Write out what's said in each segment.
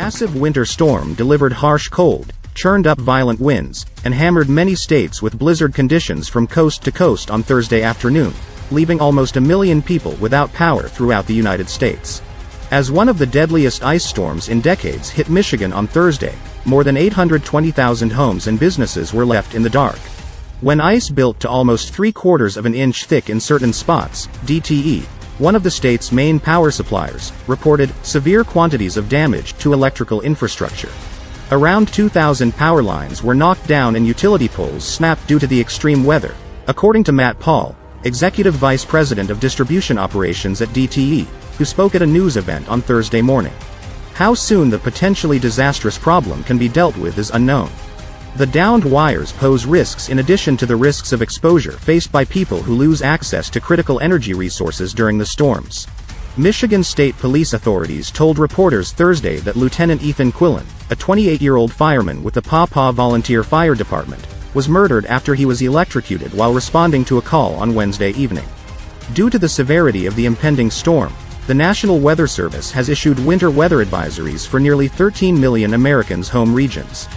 massive winter storm delivered harsh cold, churned up violent winds, and hammered many states with blizzard conditions from coast to coast on Thursday afternoon, leaving almost 1 million people without power throughout the United States. As one of the deadliest ice storms in decades hit Michigan on Thursday, more than 820,000 homes and businesses were left in the dark. When ice built to almost 3/4 of an inch thick in certain spots, DTE, one of the state's main power suppliers, reported severe quantities of damage to electrical infrastructure. Around 2,000 power lines were knocked down and utility poles snapped due to the extreme weather, according to Matt Paul, Executive Vice President of Distribution Operations at DTE, who spoke at a news event on Thursday morning. How soon the potentially disastrous problem can be dealt with is unknown. The downed wires pose risks in addition to the risks of exposure faced by people who lose access to critical energy resources during the storms. Michigan State Police authorities told reporters Thursday that Lieutenant Ethan Quillen, a 28-year-old fireman with the Paw Paw Volunteer Fire Department, was murdered after he was electrocuted while responding to a call on Wednesday evening. Due to the severity of the impending storm, the National Weather Service has issued winter weather advisories for nearly 13 million Americans' home regions.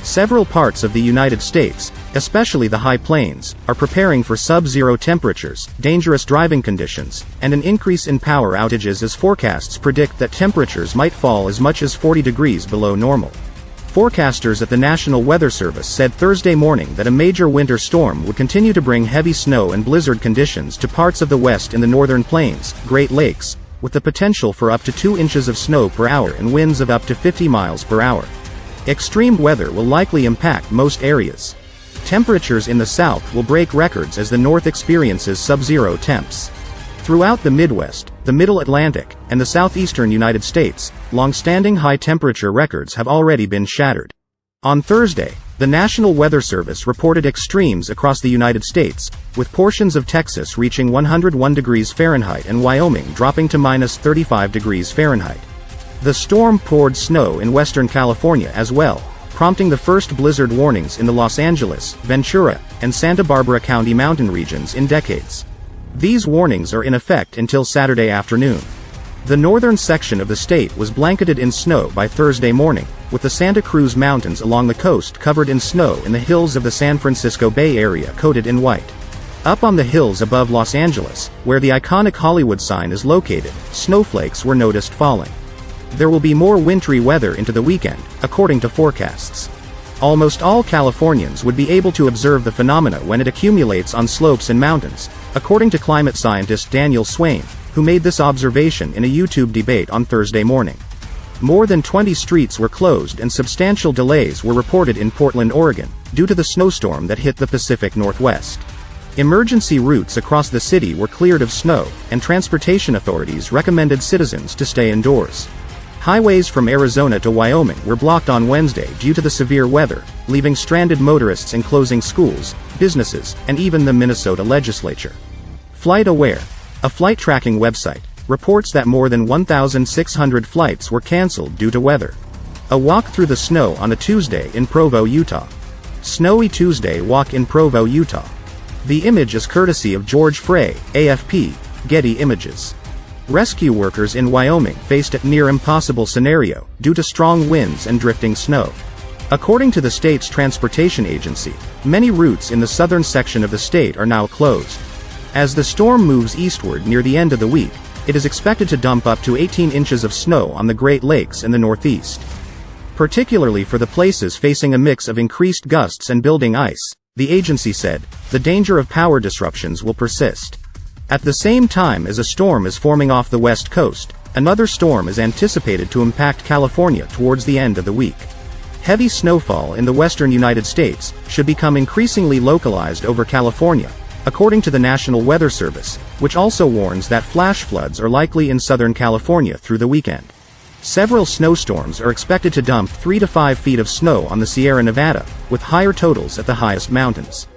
Several parts of the United States, especially the High Plains, are preparing for sub-zero temperatures, dangerous driving conditions, and an increase in power outages as forecasts predict that temperatures might fall as much as 40 degrees below normal. Forecasters at the National Weather Service said Thursday morning that a major winter storm would continue to bring heavy snow and blizzard conditions to parts of the West in the Northern Plains, Great Lakes, with the potential for up to 2 inches of snow per hour and winds of up to 50 miles per hour. Extreme weather will likely impact most areas. Temperatures in the south will break records as the north experiences sub-zero temps. Throughout the Midwest, the Middle Atlantic, and the southeastern United States, long-standing high-temperature records have already been shattered. On Thursday, the National Weather Service reported extremes across the United States, with portions of Texas reaching 101 degrees Fahrenheit and Wyoming dropping to -35 degrees Fahrenheit. The storm poured snow in western California as well, prompting the first blizzard warnings in the Los Angeles, Ventura, and Santa Barbara County mountain regions in decades. These warnings are in effect until Saturday afternoon. The northern section of the state was blanketed in snow by Thursday morning, with the Santa Cruz Mountains along the coast covered in snow and the hills of the San Francisco Bay Area coated in white. Up on the hills above Los Angeles, where the iconic Hollywood sign is located, snowflakes were noticed falling. There will be more wintry weather into the weekend, according to forecasts. Almost all Californians would be able to observe the phenomena when it accumulates on slopes and mountains, according to climate scientist Daniel Swain, who made this observation in a YouTube debate on Thursday morning. More than 20 streets were closed and substantial delays were reported in Portland, Oregon, due to the snowstorm that hit the Pacific Northwest. Emergency routes across the city were cleared of snow, and transportation authorities recommended citizens to stay indoors. Highways from Arizona to Wyoming were blocked on Wednesday due to the severe weather, leaving stranded motorists and closing schools, businesses, and even the Minnesota legislature. FlightAware, a flight tracking website, reports that more than 1,600 flights were canceled due to weather. A walk through the snow on a Tuesday in Provo, Utah. Snowy Tuesday walk in Provo, Utah. The image is courtesy of George Frey, AFP, Getty Images. Rescue workers in Wyoming faced a near-impossible scenario, due to strong winds and drifting snow. According to the state's transportation agency, many routes in the southern section of the state are now closed. As the storm moves eastward near the end of the week, it is expected to dump up to 18 inches of snow on the Great Lakes and the Northeast. Particularly for the places facing a mix of increased gusts and building ice, the agency said, the danger of power disruptions will persist. At the same time as a storm is forming off the west coast, another storm is anticipated to impact California towards the end of the week. Heavy snowfall in the western United States should become increasingly localized over California, according to the National Weather Service, which also warns that flash floods are likely in Southern California through the weekend. Several snowstorms are expected to dump 3 to 5 feet of snow on the Sierra Nevada, with higher totals at the highest mountains.